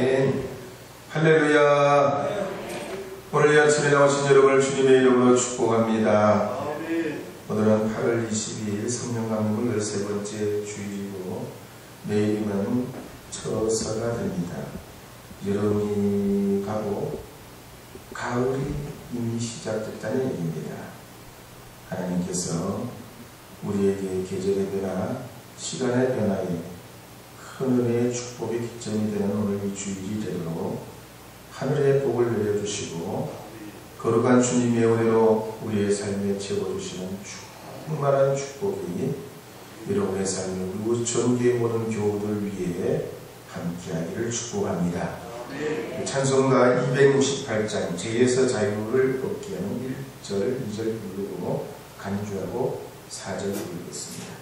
아멘. 할렐루야. 오늘 이 아침에 나오신 여러분을 주님의 이름으로 축복합니다. 오늘은 8월 22일 성령강림을 13번째 주일이고 내일이면 처서가 됩니다. 여름이 가고 가을이 이미 시작됐다는 얘기입니다. 하나님께서 우리에게 계절의 변화, 시간의 변화에 큰 은혜의 축복의 기점이 되는 오늘 이 주일이 되도록 하늘의 복을 내려주시고 거룩한 주님의 은혜로 우리의 삶에 채워주시는 충만한 축복이 여러분의 삶을 그리고 전교의 모든 교우들 위해 함께하기를 축복합니다. 찬송가 268장 죄에서 자유를 얻게 하는 1절, 2절 부르고 간주하고 4절 부르겠습니다.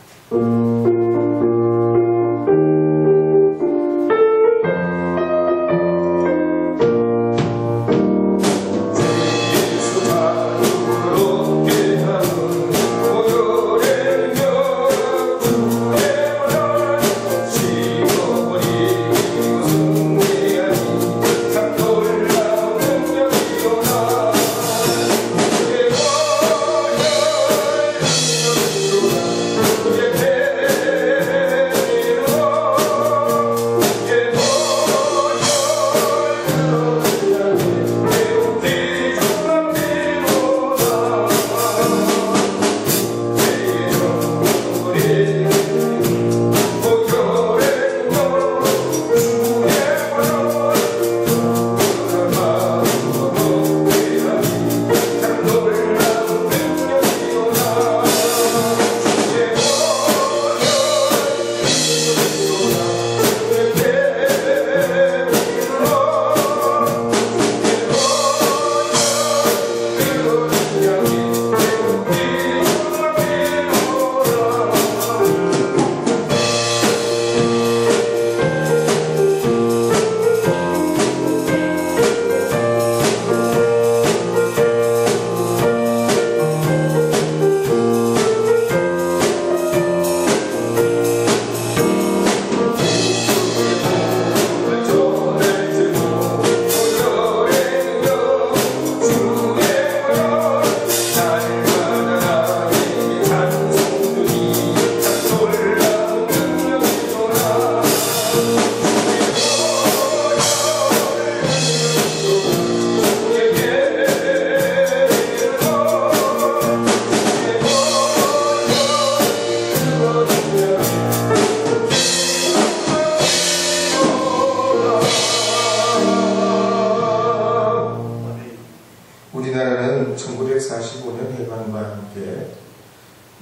우리나라는 1945년 해방과 함께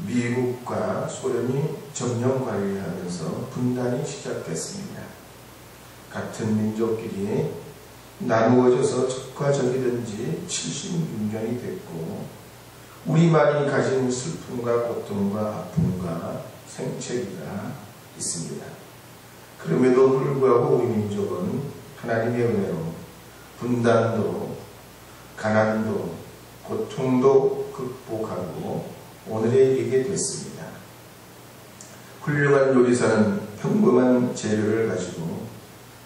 미국과 소련이 점령 관리하면서 분단이 시작됐습니다. 같은 민족끼리 나누어져서 적과 적이 된 지 76년이 됐고 우리만이 가진 슬픔과 고통과 아픔과 생채기가 있습니다. 그럼에도 불구하고 우리 민족은 하나님의 은혜로 분단도 가난도 고통도 극복하고 오늘에 이르게 됐습니다. 훌륭한 요리사는 평범한 재료를 가지고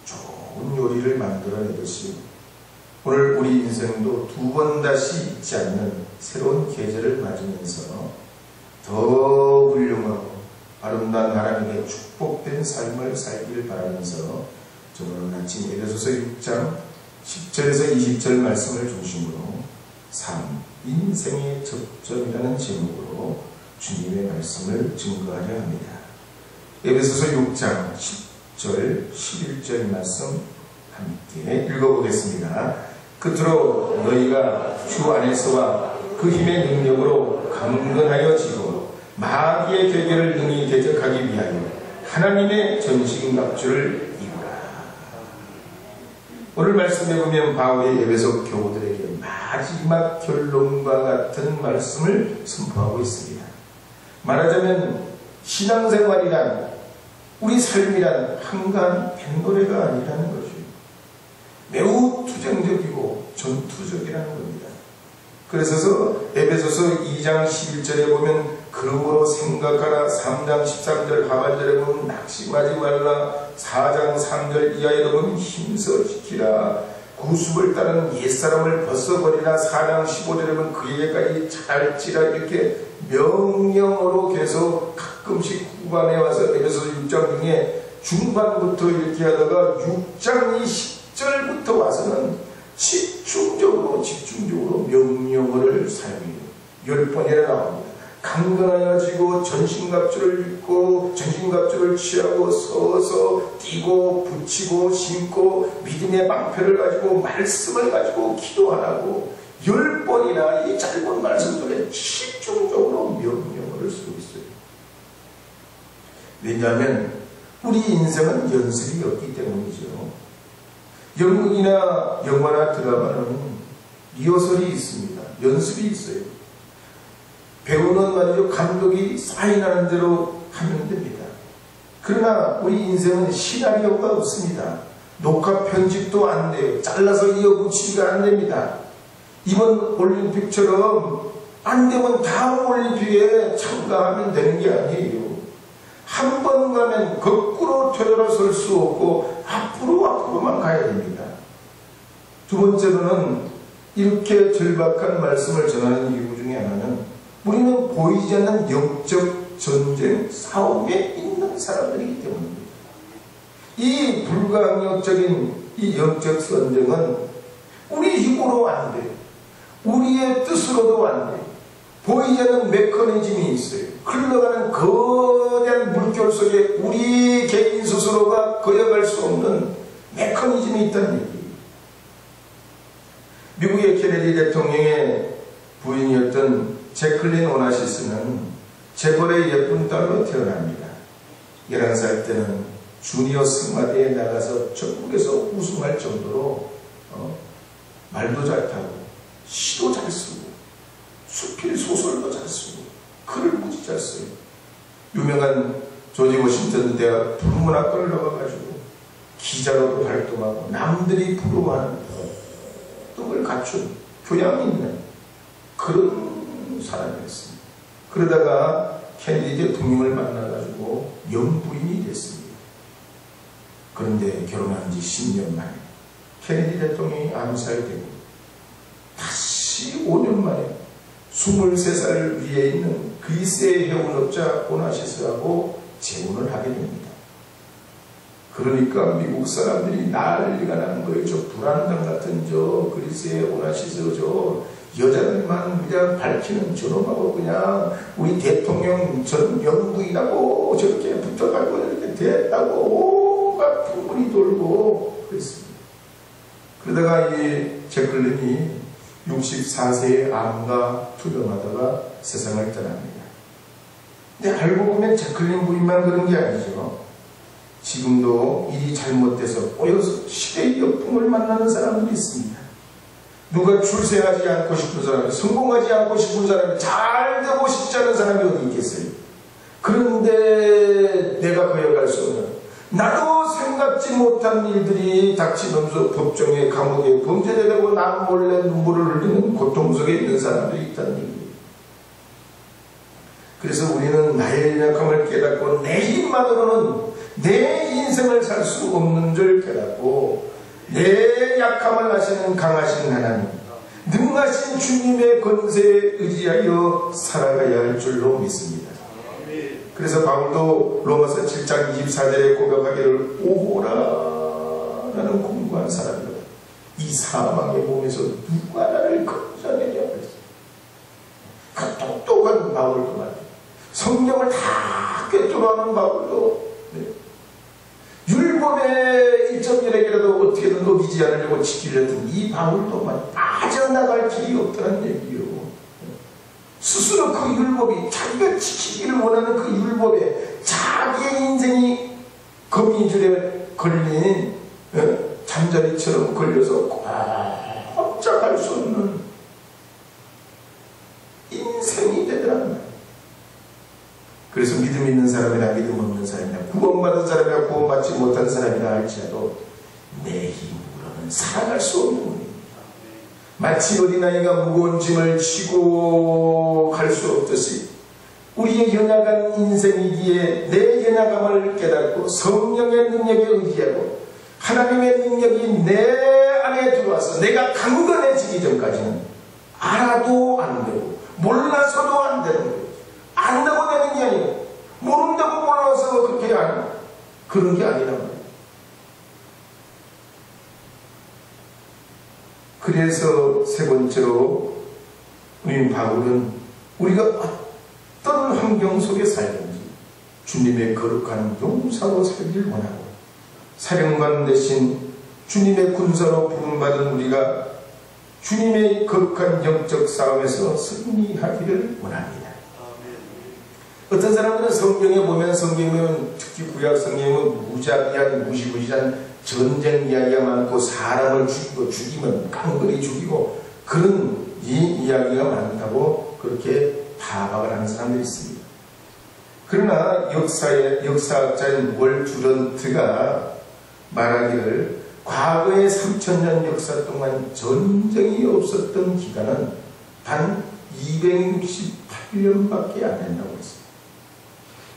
좋은 요리를 만들어내듯이 오늘 우리 인생도 두 번 다시 잊지 않는 새로운 계절을 맞으면서 더 훌륭하고 아름다운 하나님의 축복된 삶을 살기를 바라면서 저는 아침 에베소서 6장 10절에서 20절 말씀을 중심으로 삶, 인생의 접점이라는 제목으로 주님의 말씀을 증거하려 합니다. 에베소서 6장 10절, 11절 말씀 함께 읽어보겠습니다. 끝으로 너희가 주 안에서와 그 힘의 능력으로 강건하여지고 마귀의 결계를 능히 대적하기 위하여 하나님의 전신갑주를 오늘 말씀에 보면 바울이 에베소 교우들에게 마지막 결론과 같은 말씀을 선포하고 있습니다. 말하자면 신앙생활이란 우리 삶이란 한가한 뱃노래가 아니라는 것이죠. 매우 투쟁적이고 전투적이라는 겁니다. 그래서 에베소서 2장 11절에 보면 그러므로 생각하라. 3장 13절 하반절에 보면 낙심하지 말라. 4장 3절 이하에 보면 힘써 지키라. 구습을 따른 옛사람을 벗어버리라. 4장 15절에 보면 그에게까지 잘지라. 이렇게 명령어로 계속 가끔씩 후반에 와서 에베소서 6장 중에 중반부터 이렇게 하다가 6장 10절부터 와서는 집중적으로 명령어를 사용해요. 10번이나 나옵니다. 강건하여지고 전신갑주를 입고 전신갑주를 취하고 서서 뛰고 붙이고 신고 믿음의 방패를 가지고 말씀을 가지고 기도하라고 10번이나 이 짧은 말씀 속에 집중적으로 명령어를 쓰고 있어요. 왜냐하면 우리 인생은 연습이 없기 때문이죠. 연극이나 영화나 드라마는 리허설이 있습니다. 연습이 있어요. 배우는 말이죠. 감독이 사인하는 대로 하면 됩니다. 그러나 우리 인생은 시나리오가 없습니다. 녹화 편집도 안 돼요. 잘라서 이어붙이기가 안 됩니다. 이번 올림픽처럼 안 되면 다음 올림픽에 참가하면 되는 게 아니에요. 한 번 가면 거꾸로 되돌아설 수 없고 앞으로만 가야 됩니다. 두 번째로는 이렇게 절박한 말씀을 전하는 이유 중에 하나는 우리는 보이지 않는 영적 전쟁 싸움에 있는 사람들이기 때문입니다. 이 불가항력적인 이 영적 전쟁은 우리 힘으로 안 돼요. 우리의 뜻으로도 안 돼요. 보이지 않는 메커니즘이 있어요. 흘러가는 거대한 물결 속에 우리 개인 스스로가 거역할 수 없는 메커니즘이 있다는 얘기예요. 미국의 케네디 대통령의 부인이었던 제클린 오나시스는 재벌의 예쁜 딸로 태어납니다. 11살 때는 주니어 승마대에 나가서 전국에서 우승할 정도로 말도 잘 타고 시도 잘 쓰고 수필 소설도 잘 쓰고 글을 무지 잘 써요. 유명한 조지 워싱턴 대학 불문학과를 나와가지고 기자로도 활동하고 남들이 부러워하는 모든 걸 갖춘 교양이 있는 그런 사람이었습니다. 그러다가 케네디 대통령을 만나가지고 영부인이 됐습니다. 그런데 결혼한 지 10년 만에 케네디 대통령이 암살되고 다시 5년 만에 23살 위에 있는 그리스의 해운업자 오나시스하고 재혼을 하게 됩니다. 그러니까 미국 사람들이 난리가 나는 거예요. 저 불안당 같은 저 그리스의 오나시스 저 여자들만 그냥 밝히는 저놈하고 그냥 우리 대통령 전 영부인하고 저렇게 붙어가지고 이렇게 됐다고 온갖 풍문이 돌고 그랬습니다. 그러다가 이 제클린이 64세의 암과 투병하다가 세상을 떠납니다. 근데 알고 보면 제클린 부인만 그런 게 아니죠. 지금도 일이 잘못돼서 꼬여서 시대의 역풍을 만나는 사람들이 있습니다. 누가 출세하지 않고 싶은 사람이, 성공하지 않고 싶은 사람이, 잘 되고 싶지 않은 사람이 어디 있겠어요? 그런데 내가 거역할 수 없는, 나도 생각지 못한 일들이 닥치면서 법정에 감옥에 범죄되고 남 몰래 눈물을 흘리는 고통 속에 있는 사람들이 있다는 얘기예요. 그래서 우리는 나의 연약함을 깨닫고 내 힘만으로는 내 인생을 살 수 없는 줄 깨닫고 내 약함을 아시는 강하신 하나님, 능하신 주님의 권세에 의지하여 살아가야 할 줄로 믿습니다. 그래서 바울도 로마서 7장 24절에 고백하기를 오호라 나는 공부한 사람이다. 이 사망의 몸에서 누가 나를 건져내냐 그랬어요. 그 똑똑한 바울도 말이에요. 성경을 다 꿰뚫어하는 바울도 율법의 1.1에게라도 어떻게든 녹이지 않으려고 지키려 했던 이 바울도 빠져나갈 길이 없다는 얘기요. 스스로 그 율법이 자기가 지키기를 원하는 그 율법에 자기의 인생이 거미줄에 걸린 잠자리처럼 걸려서 꼼짝 할 수 없는 인생이 되더라는 거예요. 그래서 믿음 있는 사람이나 믿음 없는 사람이나 구원받은 사람이나 구원받지 못한 사람이나 할지라도 내 힘으로는 살아갈 수 없는 분입니다. 마치 어린아이가 무거운 짐을 지고 갈 수 없듯이 우리의 연약한 인생이기에 내 연약함을 깨닫고 성령의 능력에 의지하고 하나님의 능력이 내 안에 들어와서 내가 강건해지기 전까지는 알아도 안 되고 몰라서도 안 되는 거예요. 안다고 되는 게 아니고 모른다고 몰라서 그렇게 하는 그런 게 아니란 말이에요. 그래서 세 번째로 우리 바울은 우리가 어떤 환경 속에 살든지 주님의 거룩한 용사로 살길 원하고 사령관 대신 주님의 군사로 부름받은 우리가 주님의 거룩한 영적 싸움에서 승리하기를 원합니다. 어떤 사람들은 성경에 보면 특히 구약 성경에 보면 무자비한 무시무시한 전쟁 이야기가 많고 사람을 죽이면 깡그리 죽이고 그런 이야기가 많다고 그렇게 파박을 하는 사람들이 있습니다. 그러나 역사학자인 월주런트가 말하기를 과거의 3000년 역사 동안 전쟁이 없었던 기간은 단 268년밖에 안 된다고 했어요.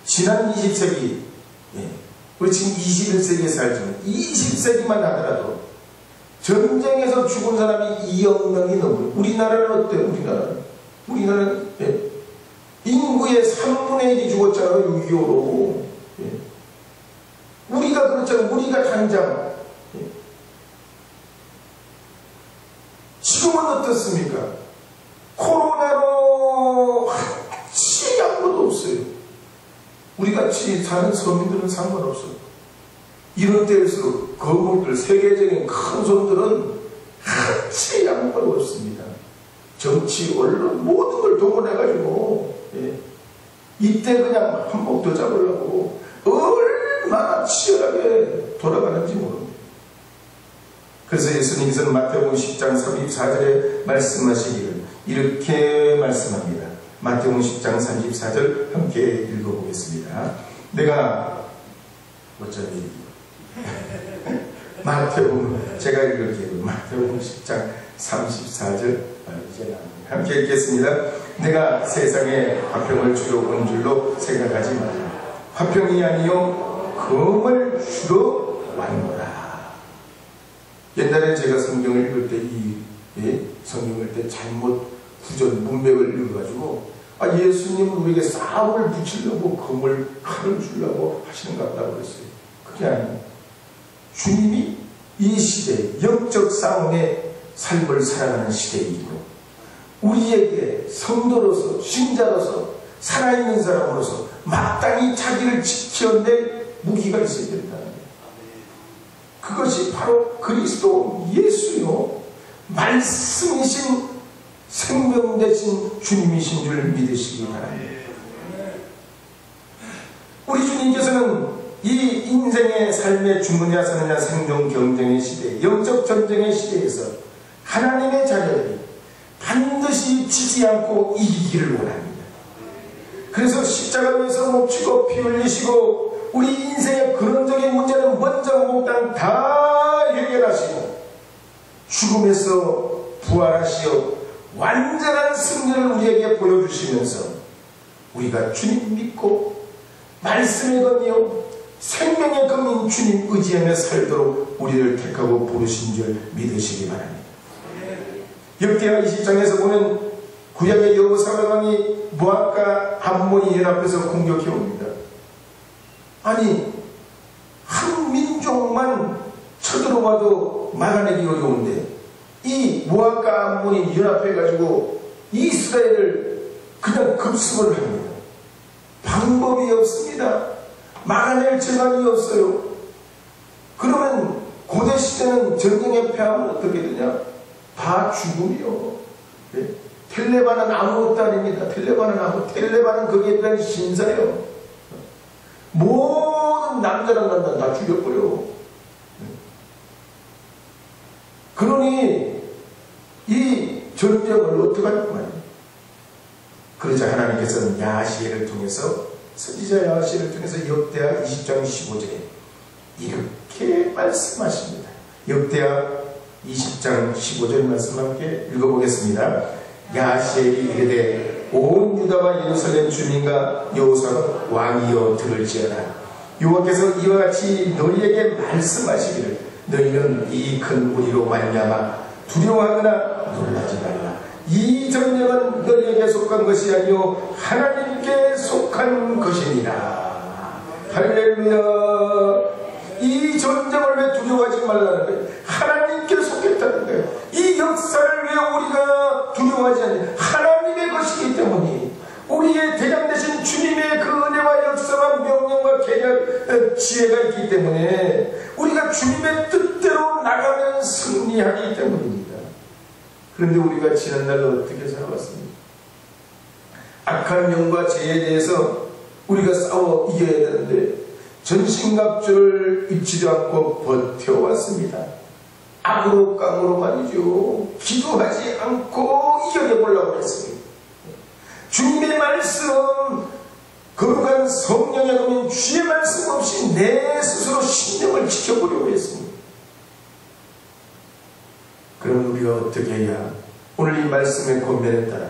지난 20세기, 우리 지금 21세기에 살지만 20세기만 하더라도 전쟁에서 죽은 사람이 2억 명이 넘어요. 우리나라는 어때요? 우리나라는 인구의 3분의 1이 죽었잖아요. 6.25로. 우리가 그렇잖아요. 우리가 당장. 지금은 어떻습니까? 코로나로 한치 아무것도 없어요. 우리같이 사는 서민들은 상관없어요. 이런 때일수록 거물들, 세계적인 큰 손들은 한치 양보가 없습니다. 정치, 언론 모든 걸 동원해가지고 이때 그냥 한몫 더 잡으려고 얼마나 치열하게 돌아가는지 모릅니다. 그래서 예수님께서는 마태복음 10장 34절에 말씀하시기를 이렇게 말씀합니다. 마태복음 10장 34절 함께 읽어보겠습니다. 내가 어차피 마태복음 제가 읽을게요. 마태복음 10장 34절 이제 함께 읽겠습니다. 내가 세상에 화평을 주러 온 줄로 생각하지 마라. 화평이 아니요 금을 주러 왔노라. 옛날에 제가 성경을 읽을 때 성경을 읽을 때 잘못 구전 문맥을 읽어가지고 예수님은 우리에게 싸움을 붙이려고 금을 칼을 주려고 하시는가 보다 그랬어요. 그게 아니에요. 주님이 이 시대에 영적 싸움의 삶을 살아가는 시대이고 우리에게 성도로서 신자로서 살아있는 사람으로서 마땅히 자기를 지켜낼 무기가 있어야 된다는 거예요. 그것이 바로 그리스도 예수요 말씀이신 생명 되신 주님이신 줄 믿으시기 바랍니다. 우리 주님께서는 이 인생의 삶의 주느냐 사느냐 생존 경쟁의 시대, 영적 전쟁의 시대에서 하나님의 자녀들이 반드시 지지 않고 이기기를 원합니다. 그래서 십자가 위에서 몫지고 피 흘리시고 우리 인생의 근원적인 문제는 먼저 몽땅 다 해결하시고 죽음에서 부활하시어 완전한 승리를 우리에게 보여주시면서 우리가 주님 믿고 말씀의 검이요 생명의 검인 주님 의지하며 살도록 우리를 택하고 부르신 줄 믿으시기 바랍니다. 역대하 20장에서 보는 구약의 여호사밧 왕이 모압과 암몬이 연합해서 공격해 옵니다. 아니 한 민족만 쳐들어와도 막아내기 어려운데 이 모압과 암몬이 연합해가지고 이스라엘을 그냥 급습을 합니다. 방법이 없습니다. 막아낼 재간이 없어요. 그러면 고대 시대는 전쟁에 패하면 어떻게 되냐? 다 죽음이요. 텔레바는 아무것도 아닙니다. 텔레바는 거기에 대한 신사예요. 모든 남자랑 남자 다 죽여버려. 그러니 이 전쟁을 어떻게 하냐고 말이에요. 그러자 하나님께서는 야시엘을 통해서 선지자 야시엘을 통해서 역대하 20장 15절에 이렇게 말씀하십니다. 역대하 20장 15절 말씀 함께 읽어보겠습니다. 야시엘이 이르되 온 유다와 예루살렘 주민과 여호사가 왕이여 들을지어다. 여호와께서 이와 같이 너희에게 말씀하시기를 너희는 이 큰 무리로 말미암아 두려워하거나 놀라지 말라. 이 전쟁은 너희에게 속한 것이 아니요 하나님께 속한 것이니라. 할렐루야. 이 전쟁을 왜 두려워하지 말라는 거예요? 하나님께 속했다는 거예요. 이 역사를 왜 우리가 두려워하지 않냐? 하나님의 것이기 때문에 우리의 대장 되신 주님의 그 은혜와 역사와 명령과 계략 지혜가 있기 때문에 우리가 주님의 뜻대로 나가면 승리하기 때문입니다. 그런데 우리가 지난날 어떻게 살아왔습니까? 악한 영과 죄에 대해서 우리가 싸워 이겨야 되는데 전신갑주를 잊지도 않고 버텨왔습니다. 악으로 깡으로 말이죠. 기도하지 않고 이겨내보려고 했습니다. 주님의 말씀, 거룩한 성령에 보면 주의 말씀 없이 내 스스로 신령을 지켜보려고 했습니다. 그럼 우리가 어떻게 해야 오늘 이 말씀의 권면에 따라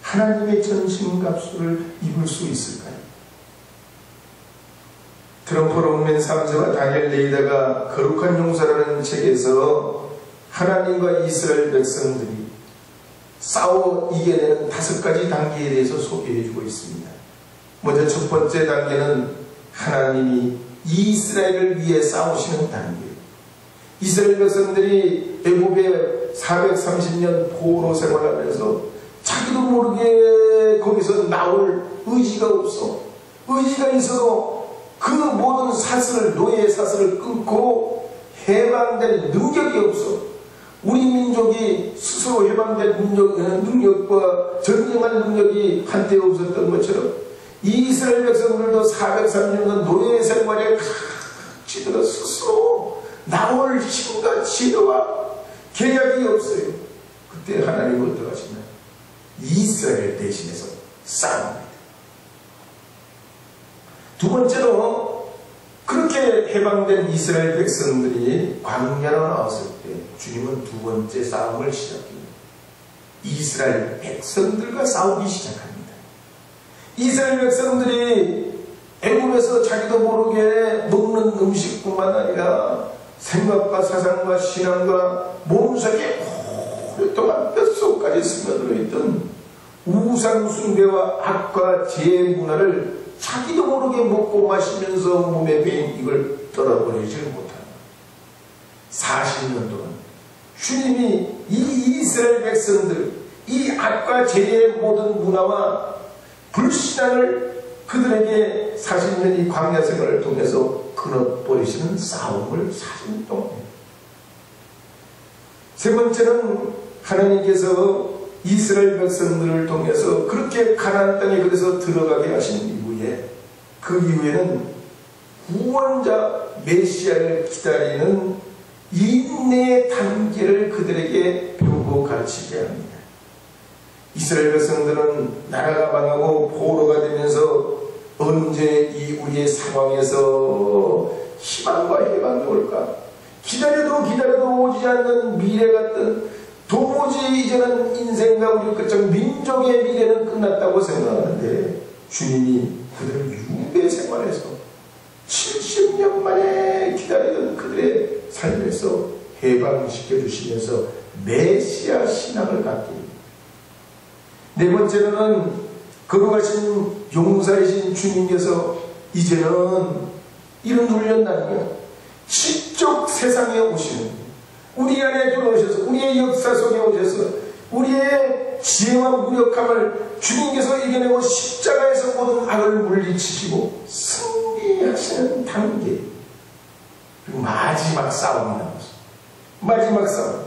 하나님의 전신갑주를 입을 수 있을까요? 트럼프 롱맨 3세와 다니엘 레이다가 거룩한 용사라는 책에서 하나님과 이스라엘 백성들이 싸워 이겨내는 5가지 단계에 대해서 소개해주고 있습니다. 먼저 첫 번째 단계는 하나님이 이스라엘을 위해 싸우시는 단계예요. 이스라엘 백성들이 애굽에 430년 포로 생활하면서 자기도 모르게 거기서 나올 의지가 없어. 의지가 있어도 그 모든 사슬을, 노예의 사슬을 끊고 해방될 능력이 없어. 우리 민족이 스스로 해방될 능력과 전쟁할 능력이 한때 없었던 것처럼 이스라엘 백성들도 430년 노예 생활에 갇히더라 스스로 나올 힘과 지혜와 계략이 없어요. 그때 하나님은 어떡하시나요? 이스라엘 대신해서 싸웁니다. 두 번째로 그렇게 해방된 이스라엘 백성들이 광야로 나왔을 때 주님은 두 번째 싸움을 시작합니다. 이스라엘 백성들과 싸우기 시작합니다. 이스라엘 백성들이 애굽에서 자기도 모르게 먹는 음식뿐만 아니라 생각과 사상과 신앙과 몸속에 오랫동안 뼛속까지 스며들어 있던 우상 숭배와 악과 죄의 문화를 자기도 모르게 먹고 마시면서 몸에 배인 이걸 떨어버리지 못합니다. 40년 동안 주님이 이 이스라엘 백성들, 이 악과 죄의 모든 문화와 불신앙을 그들에게 40년 이 광야 생활을 통해서 끊어버리시는 싸움을 40년 동안 해요. 세 번째는 하나님께서 이스라엘 백성들을 통해서 그렇게 가나안 땅에 그래서 들어가게 하신 이후에 그 이후에는 구원자 메시아를 기다리는 인내의 단계를 그들에게 배우고 가르치게 합니다. 이스라엘 백성들은 나라가 망하고 포로가 되면서 언제 이 우리의 상황에서 희망과 해방이 올까? 기다려도 오지 않는 미래 같은 도무지 이제는 인생과 우리 끝장 민족의 미래는 끝났다고 생각하는데 주님이 그들을 유배 생활에서 70년 만에 기다리던 그들의 삶에서 해방시켜 주시면서 메시아 신앙을 갖게 됩니다. 네 번째로는 거룩하신 용사이신 주님께서 이제는 이런 훈련단이야. 직접 세상에 오시는 우리 안에 들어오셔서 우리의 역사 속에 오셔서 우리의 지혜와 무력함을 주님께서 이겨내고 십자가에서 모든 악을 물리치시고 승리하시는 단계. 그리고 마지막 싸움이 나오죠. 마지막 싸움,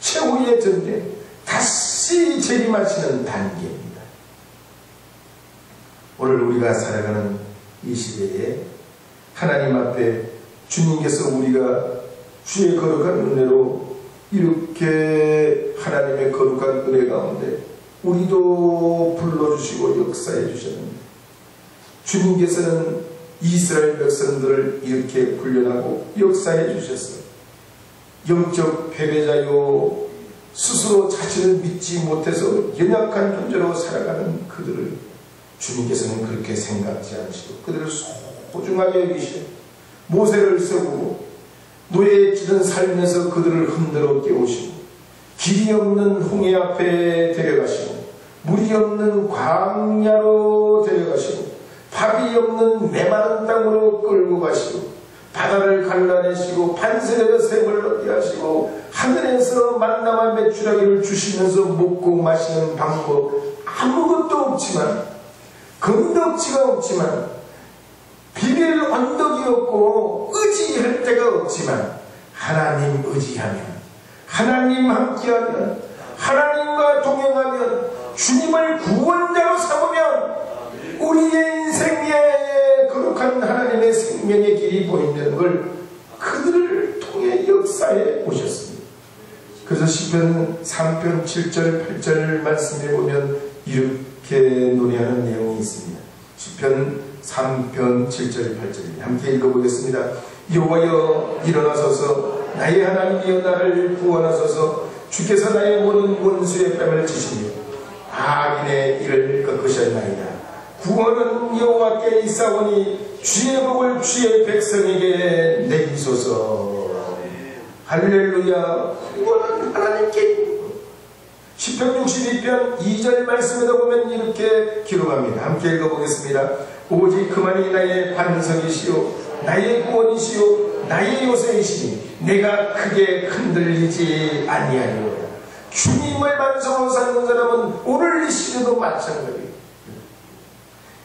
최후의 전쟁, 다시 재림하시는 단계입니다. 오늘 우리가 살아가는 이 시대에 하나님 앞에 주님께서 우리가 주의 거룩한 은혜로 이렇게 하나님의 거룩한 은혜 가운데 우리도 불러주시고 역사해 주셨는데 주님께서는 이스라엘 백성들을 이렇게 훈련하고 역사해 주셨어요. 영적 패배자요 스스로 자신을 믿지 못해서 연약한 존재로 살아가는 그들을 주님께서는 그렇게 생각지 않으시고 그들을 소중하게 여기시고 모세를 세우고 노예에 찌든 삶에서 그들을 흔들어 깨우시고 길이 없는 홍해 앞에 데려가시고 물이 없는 광야로 데려가시고 밥이 없는 메마른 땅으로 끌고 가시고 바다를 갈라내시고 반석에서 샘을 얻게 하시고 하늘에서 만나와 메추라기를 주시면서 먹고 마시는 방법 아무것도 없지만 건덕지가 없지만 비빌 언덕이 없고 의지할 데가 없지만 하나님 의지하면 하나님 함께하면 하나님과 동행하면 주님을 구원자로 삼으면 우리의 인생 위에 거룩한 하나님의 생명의 길이 보인다는 걸 그들을 통해 역사에 오셨습니다. 그래서 시편 3편 7절 8절 말씀에 보면 이렇게 노래하는 내용이 있습니다. 시편 3편 7절 8절 함께 읽어보겠습니다. 여호와여 일어나소서 나의 하나님이여 나를 구원하소서 주께서 나의 모든 원수의 뺨을 치시며 악인의 일을 꺾으셨나이다. 구원은 여호와께 있사오니 주의 복을 주의 백성에게 내리소서. 할렐루야. 구원은 하나님께. 시편 62편 2절 말씀에도 보면 이렇게 기록합니다. 함께 읽어보겠습니다. 오직 그만이 나의 반석이시요 나의 구원이시요 나의 요새이시니 내가 크게 흔들리지 아니하리로다. 주님을 반석으로 삼는 사람은 오늘 이 시대도 마찬가지입니다.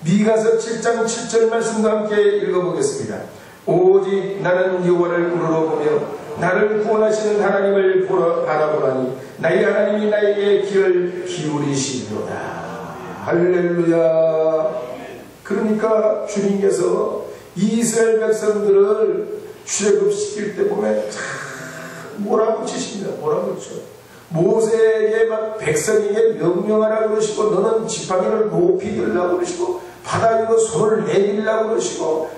미가서 7장 7절 말씀과 함께 읽어보겠습니다. 오직 나는 여호와를 우러러보며 나를 구원하시는 하나님을 바라보라니 나의 하나님이 나에게 귀를 기울이시리로다. 할렐루야. 그러니까 주님께서 이스라엘 백성들을 출애굽시킬 때 보면 참 몰아붙이십니다. 몰아붙여. 모세에게 막 백성에게 명령하라고 그러시고 너는 지팡이를 높이 들라고 그러시고 바다 위로 손을 내밀라고 그러시고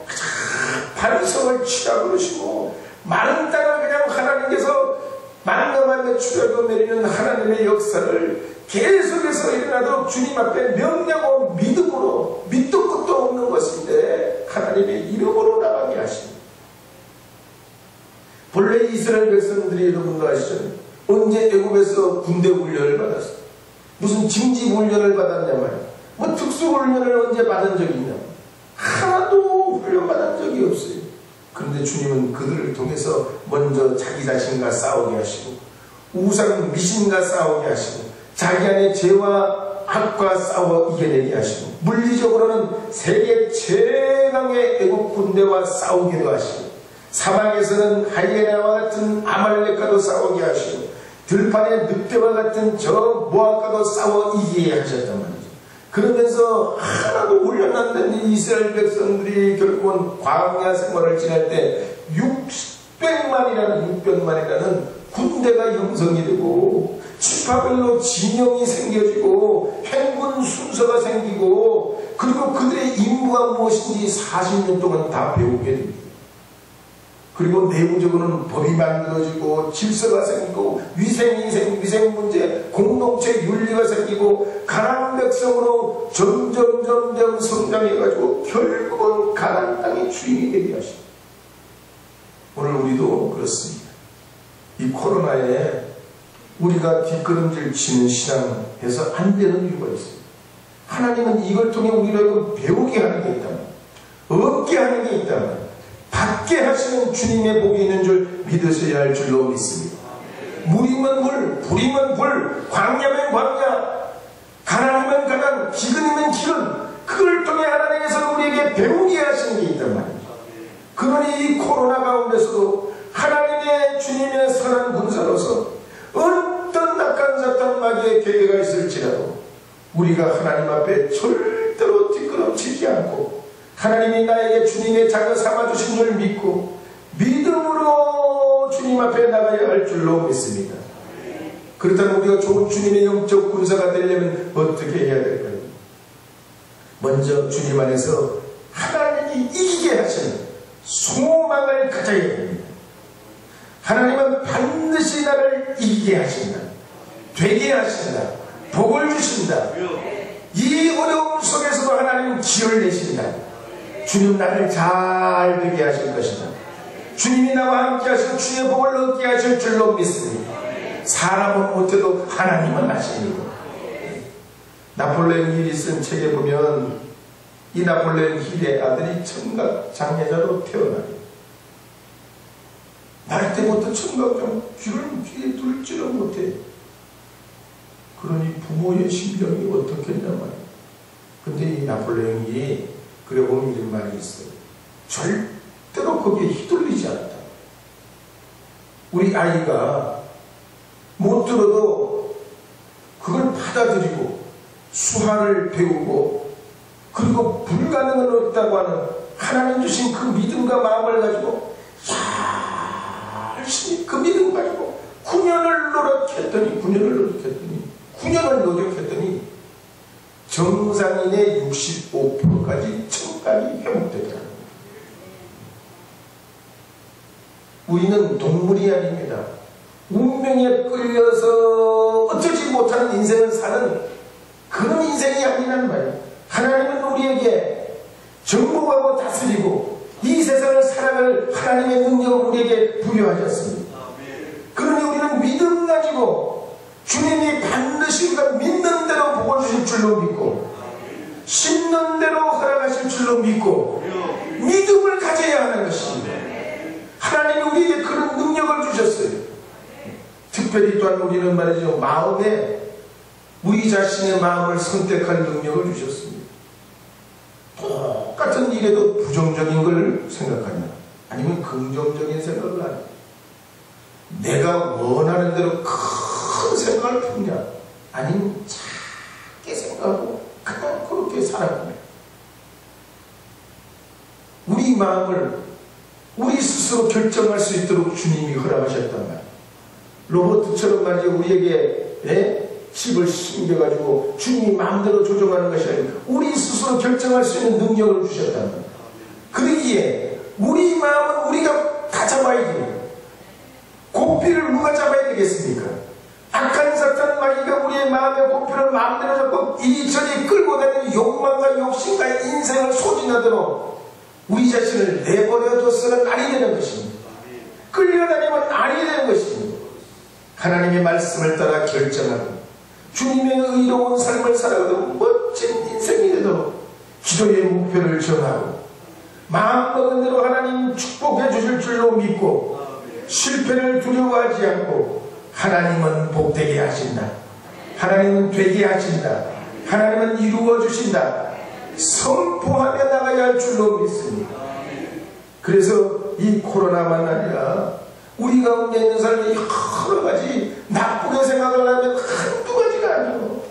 반석을 치라고 그러시고 많은 땅을 그냥 하나님께서 만감하며 추려고 내리는 하나님의 역사를 계속해서 일어나도록 주님 앞에 명령하고 믿음으로 밑도 끝도 없는 것인데 하나님의 이름으로 나가게 하십니다. 본래 이스라엘 백성들이 여러분도 아시잖아요. 언제 애굽에서 군대 훈련을 받았어? 무슨 징집 훈련을 받았냐 말이야. 뭐 특수 훈련을 언제 받은 적이 있냐? 하나도 훈련 받은 적이 없어요. 그런데 주님은 그들을 통해서 먼저 자기 자신과 싸우게 하시고 우상 미신과 싸우게 하시고 자기 안에 죄와 악과 싸워 이겨내게 하시고 물리적으로는 세계 최강의 애국 군대와 싸우기도 하시고 사방에서는 하이에나와 같은 아말렉과도 싸우게 하시고 들판의 늑대와 같은 저 모압과도 싸워 이기게 하셨단 말이죠. 그러면서 하나도 훈련 안 된 이스라엘 백성들이 결국은 광야 생활을 지낼 때 600만이라는 군대가 형성이 되고 지파별로 진영이 생겨지고 행군 순서가 생기고 그리고 그들의 임무가 무엇인지 40년 동안 다 배우게 됩니다. 그리고 내부적으로는 법이 만들어지고 질서가 생기고 위생 문제, 공동체 윤리가 생기고 가나안 백성으로 점점 성장해가지고 결국은 가나안 땅의 주인이 되게 하십니다. 오늘 우리도 그렇습니다. 이 코로나에 우리가 뒷걸음질 치는 신앙에서 안 되는 이유가 있습니다. 하나님은 이걸 통해 우리를 배우게 하는 게 있다면, 얻게 하는 게 있다면, 받게 하시는 주님의 복이 있는 줄 믿으셔야 할 줄로 믿습니다. 물이면 물, 불이면 불, 광야면 광야, 가난이면 가난, 기근이면 기근, 그걸 통해 하나님께서 우리에게 배우게 하시는 게 있단 말입니다. 그러니 이 코로나 가운데서도 하나님의 주님의 선한 군사로서 어떤 낙관사탄 마귀의 계획가 있을지라도 우리가 하나님 앞에 절대로 뒷걸음치지 않고 하나님이 나에게 주님의 자녀 삼아주신 줄 믿고 믿음으로 주님 앞에 나가야 할 줄로 믿습니다. 그렇다면 우리가 좋은 주님의 영적 군사가 되려면 어떻게 해야 될까요? 먼저 주님 안에서 하나님이 이기게 하시는 소망을 가져야 됩니다. 하나님은 반드시 나를 이기게 하신다. 되게 하신다. 복을 주신다. 이 어려움 속에서도 하나님은 기회를 내신다. 주님 나를 잘 되게 하실 것이다. 주님이 나와 함께 하시고 주의 복을 얻게 하실 줄로 믿습니다. 사람은 못해도 하나님은 하십니다. 나폴레옹 힐이 쓴 책에 보면 이 나폴레옹 힐의 아들이 청각 장애자로 태어나요. 날 때부터 청각장 귀에 둘지를 못해. 그러니 부모의 심정이 어떻겠냐 말이야. 근데 이 나폴레옹이 그래 보면 이런 말이 있어요. 절대로 거기에 휘둘리지 않았다. 우리 아이가 못 들어도 그걸 받아들이고 수화를 배우고 그리고 불가능은 없다고 하는 하나님 주신 그 믿음과 마음을 가지고 열심히 그 믿음 가지고 9년을 노력했더니 9년을 노력했더니 정상인의 65%까지 청각이 회복되더라고요. 우리는 동물이 아닙니다. 운명에 끌려서 어쩌지 못하는 인생을 사는 그런 인생이 아니란 말이에요. 하나님은 우리에게 정복하고 다스리고 이 세상을 살아갈 하나님의 능력을 우리에게 부여하셨습니다. 그러니 우리는 믿음 가지고 주님이 반드시 우리가 믿는 대로 복을 주실 줄로 믿고 심는 대로 허락하실 줄로 믿고 믿음을 가져야 하는 것입니다. 하나님이 우리에게 그런 능력을 주셨어요. 특별히 또한 우리는 말이죠. 마음에 우리 자신의 마음을 선택할 능력을 주셨습니다. 똑같은 일에도 부정적인 걸 생각하냐 아니면 긍정적인 생각을 하냐 내가 원하는 대로 큰 생각을 품냐 아니면 작게 생각하고 그냥 그렇게 살아가냐 우리 마음을 우리 스스로 결정할 수 있도록 주님이 허락하셨단 말이에요. 로봇처럼 말이죠. 우리에게 칩을 심겨가지고 주님이 마음대로 조정하는 것이 아니라 우리 스스로 결정할 수 있는 능력을 주셨단 말이에요. 그러기에 우리 마음은 우리가 다 잡아야 돼요. 고삐를 누가 잡아야 되겠습니까? 악한 사탄 마귀가 우리의 마음의 고삐를 마음대로 잡고 이리저리 끌고 다니는 욕망과 욕심과 인생을 소진하도록 우리 자신을 내버려둬서는 아니 되는 것입니다. 끌려다니면 아니 되는 것입니다. 하나님의 말씀을 따라 결정하고 주님의 의로운 삶을 살아가도록 멋진 인생이 되도록 기도의 목표를 정하고 마음먹은 대로 하나님 축복해 주실 줄로 믿고 실패를 두려워하지 않고 하나님은 복되게 하신다. 하나님은 되게 하신다. 하나님은 이루어 주신다. 선포하며 나가야 할 줄로 믿습니다. 그래서 이 코로나만 아니라 우리 가운데 있는 사람이 여러 가지 나쁘게 생각을 하면 한두 가지가 아니고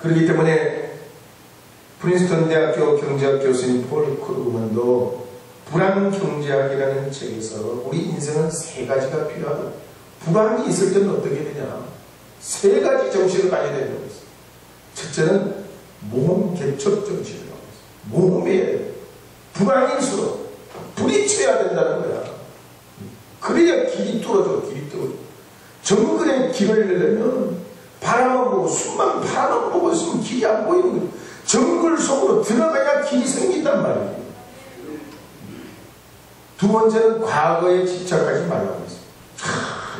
그렇기 때문에 프린스턴 대학교 경제학 교수님 폴 크루그만도 불안경제학이라는 책에서 우리 인생은 세 가지가 필요하다. 불안이 있을 때는 어떻게 되냐? 세 가지 정신을 가져야 된다고 했어요. 첫째는 몸 개척 정신이라고 했어요. 몸에 불안일수록 부딪혀야 된다는 거야. 그래야 길이 뚫어져, 길이 뚫어져. 정글에 길을 내려면 바람만 보고 숨만 바람만 보고 있으면 길이 안 보이는 거야. 정글 속으로 들어가야 길이 생긴단 말이에요. 두 번째는 과거에 집착하지 말라고 했어요.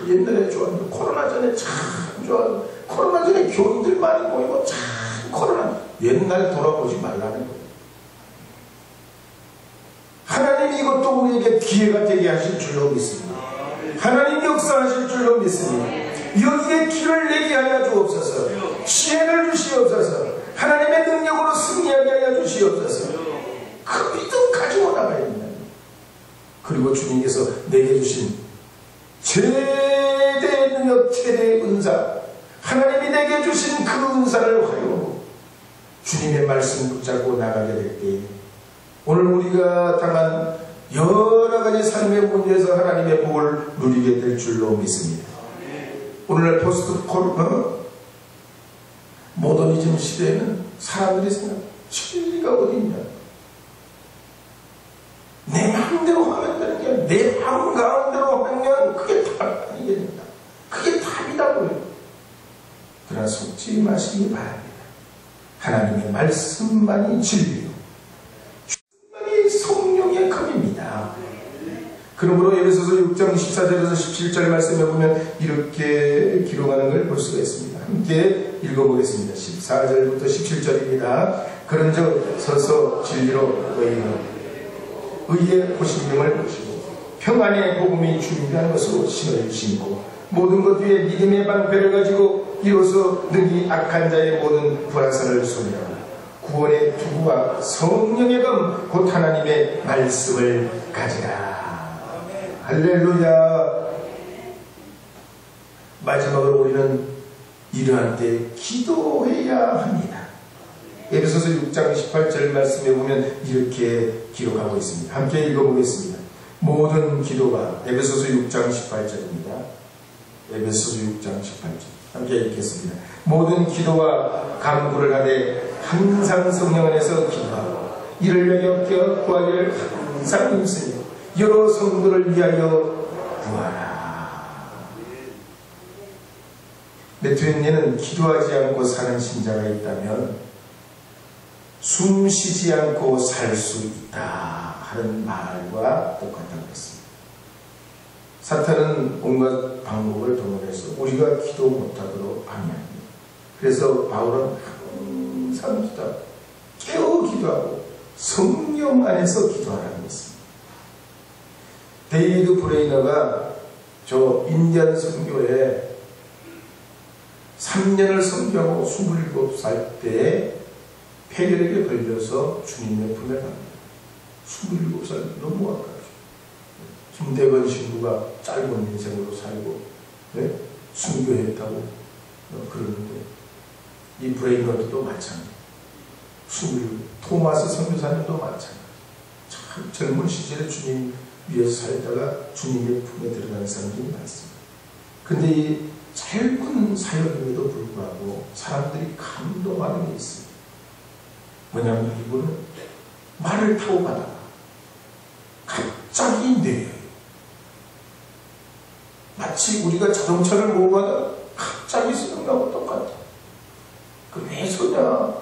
옛날에 좋았는데 코로나 전에 참 좋았는데 코로나 전에 교인들 많이 모이고 참 코로나 옛날 돌아보지 말라는 거예요. 하나님이 이것도 우리에게 기회가 되게 하실 줄로 믿습니다. 하나님 역사하실 줄로 믿습니다. 여기에 길을 내게 하여 주옵소서. 지혜를 주시옵소서. 하나님의 능력으로 승리하게 하여 주시옵소서. 그 믿음 가지고 나가야 됩니다. 그리고 주님께서 내게 주신 최대의 능력, 최대의 은사, 하나님이 내게 주신 그 은사를 활용하고 주님의 말씀 붙잡고 나가게 될 때 오늘 우리가 당한 여러 가지 삶의 문제에서 하나님의 복을 누리게 될 줄로 믿습니다. 오늘날 포스트 코로나 모더니즘 시대에는 사람들이 생각 진리가 어디 있냐? 내 마음대로 하면 되는 게 내 마음 가운데로 하면 그게 잊지 마시기 바랍니다. 하나님의 말씀만이 진리요, 주만이 성령의 검입니다. 그러므로 에베소서 6장 14절에서 17절 말씀에 보면 이렇게 기록하는 걸 볼 수가 있습니다. 함께 읽어보겠습니다. 14절부터 17절입니다. 그런즉 서서 진리로 의의 호신경을 보시고 평안의 복음이 준비한 것으로 신을 신고 모든 것 위에 믿음의 방패를 가지고 이로써 능히 악한 자의 모든 불화살을 소멸하고 구원의 투구와 성령의 검 곧 하나님의 말씀을 가지라. 할렐루야. 마지막으로 우리는 이러한 때 기도해야 합니다. 에베소서 6장 18절 말씀에 보면 이렇게 기록하고 있습니다. 함께 읽어보겠습니다. 모든 기도가, 에베소서 6장 18절입니다. 에베소서 6장 18절 함께 읽겠습니다. 모든 기도와 간구를 하되 항상 성령 안에서 기도하고 이를 위하여 구하기를 항상 힘쓰며 여러 성도를 위하여 구하라. 메투엔네는 기도하지 않고 사는 신자가 있다면 숨 쉬지 않고 살 수 있다 하는 말과 똑같다고 했습니다. 사탄은 온갖 방법을 동원해서 우리가 기도 못하도록 방해합니다. 그래서 바울은 항상 기도하고 깨어 기도하고 성령 안에서 기도하라고 했습니다. 데이비드 브레이너가 저 인디안 선교에 3년을 선교하고 27살 때 폐결핵에 걸려서 주님의 품에 갑니다. 27살 너무 아깝죠. 김대건 신부가 짧은 인생으로 살고 순교했다고 그러는데 이 브레이너도 마찬가지. 토마스 선교사님도 마찬가지. 참 젊은 시절에 주님 위에서 살다가 주님의 품에 들어가는 사람들이 많습니다. 근데 이 짧은 사역임에도 불구하고 사람들이 감동하는 게 있습니다. 뭐냐면 이분은 말을 타고 가다가 갑자기 내려요. 마치 우리가 자동차를 몰고 가다가 갑자기 쓰는 거하고 똑같아. 그 왜 서냐?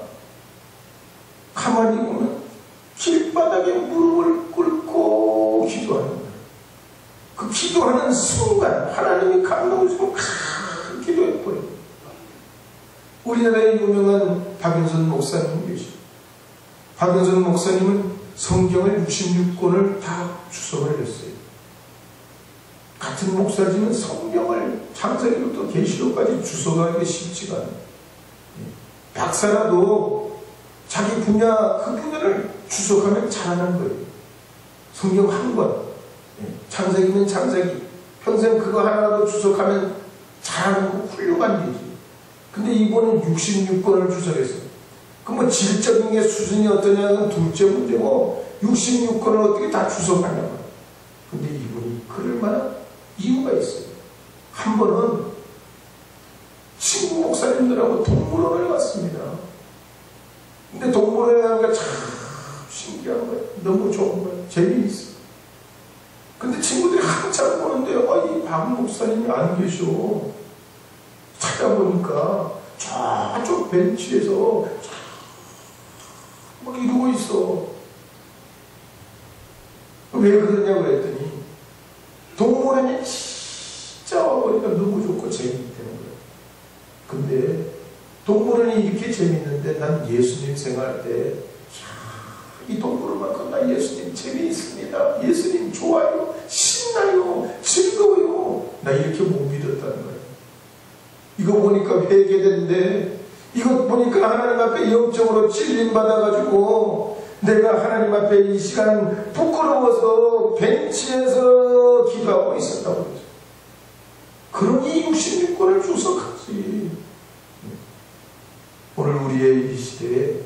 가만히 보면 길바닥에 무릎을 꿇고 기도하는 거예요. 그 기도하는 순간 하나님이 감동을 주고 큰 기도해버려요. 우리나라에 유명한 박윤선 목사님 계시죠. 박윤선 목사님은 성경을 66권을 다 주석을 했어요. 같은 목사지만 성경을 창세기부터 계시록까지 주석하기가 쉽지가 않아요. 박사라도 자기 분야, 그 분야를 주석하면 잘하는 거예요. 성경 한 권. 창세기는 창세기. 평생 그거 하나라도 주석하면 잘하는 거 훌륭한 일이지. 근데 이번엔 66권을 주석했어요. 그 뭐 질적인 게 수준이 어떠냐는 둘째 문제고 66권을 어떻게 다 주석하냐고. 근데 이분이 그럴 만한 이유가 있어요. 한 번은 친구 목사님들하고 동물원을 갔습니다. 근데 동물원에 가는 게 참 신기한 거예요. 너무 좋은 거예요. 재미있어요. 근데 친구들이 한참 보는데 이 박 목사님이 안 계셔. 찾아보니까 저쪽 벤치에서 막 이러고 있어. 왜 그러냐고 그랬더니 동물원에 진짜 와보니까 너무 좋고 재미있다는 거예요. 근데 동물원이 이렇게 재미있는데 난 예수님 생각할 때 이 동물원만큼 나 예수님 재미있습니다. 예수님 좋아요. 신나요. 즐거워요. 나 이렇게 못 믿었다는 거예요. 이거 보니까 회개된데 이거 보니까 하나님 앞에 영적으로 찔림받아가지고 내가 하나님 앞에 이 시간 부끄러워서 벤치에서 기도하고 있었다고 그러죠. 그러니 66권을 주석하지. 오늘 우리의 이 시대에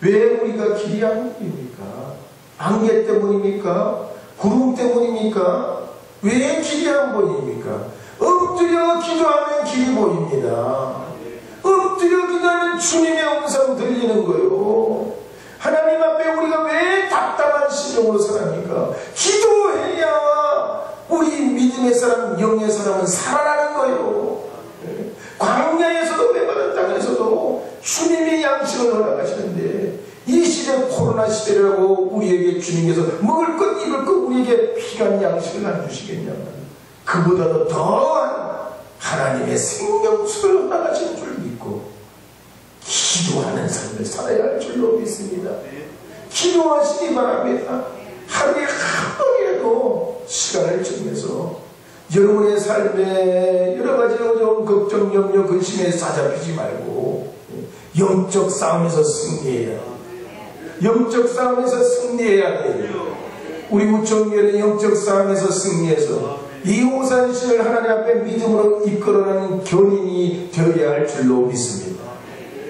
왜 우리가 길이 안 보입니까? 안개 때문입니까? 구름 때문입니까? 왜 길이 안 보입니까? 엎드려 기도하면 길이 보입니다. 엎드려 기도하면 주님의 음성 들리는 거요. 하나님 앞에 우리가 왜 답답한 심정으로 살합니까? 기도해야 우리 믿음의 사람, 영의 사람은 살아나는 거예요. 광야에서도 메마른 땅에서도 양식을 허락하시는데, 이 시대 코로나 시대라고 우리에게 주님께서 먹을 것 입을 것 우리에게 필요한 양식을 안 주시겠냐면, 그보다도 더한 하나님의 생명수를 허락하신 줄 믿고 기도하는 삶을 살아야 할 줄로 믿습니다. 기도하시기 바랍니다. 하루에 한 번이라도 시간을 정해서 여러분의 삶에 여러 가지 어려운 걱정, 염려, 근심에 사잡히지 말고 영적 싸움에서 승리해야 돼요. 영적 싸움에서 승리해야 돼요. 우리 우청교회는 영적 싸움에서 승리해서 이 오산시를 하나님 앞에 믿음으로 이끌어가는 견인이 되어야 할 줄로 믿습니다.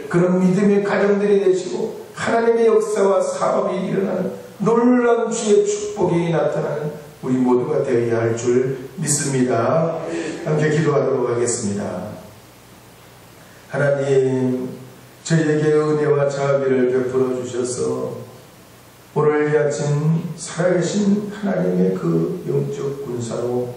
그런 믿음의 가정들이 되시고 하나님의 역사와 사업이 일어나는 놀라운 주의 축복이 나타나는 우리 모두가 되어야 할 줄 믿습니다. 함께 기도하도록 하겠습니다. 하나님, 저희에게 은혜와 자비를 베풀어 주셔서 오늘 이 아침 살아계신 하나님의 그 영적 군사로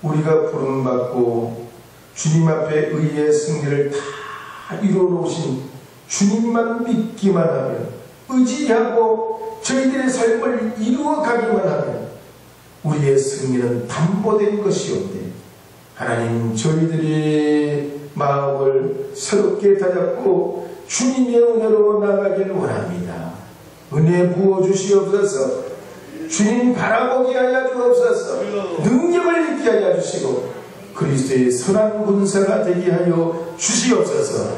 우리가 부름받고 주님 앞에 의의 승리를 다 이루어놓으신 주님만 믿기만 하면, 의지하고 저희들의 삶을 이루어가기만 하면 우리의 승리는 담보된 것이옵니, 하나님, 저희들의 마음을 새롭게 다잡고 주님의 은혜로 나가길 원합니다. 은혜 부어주시옵소서. 주님 바라보게 하여 주옵소서. 능력을 있게 하여 주시고 그리스도의 선한 군사가 되게 하여 주시옵소서.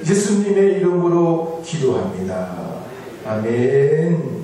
예수님의 이름으로 기도합니다. 아멘.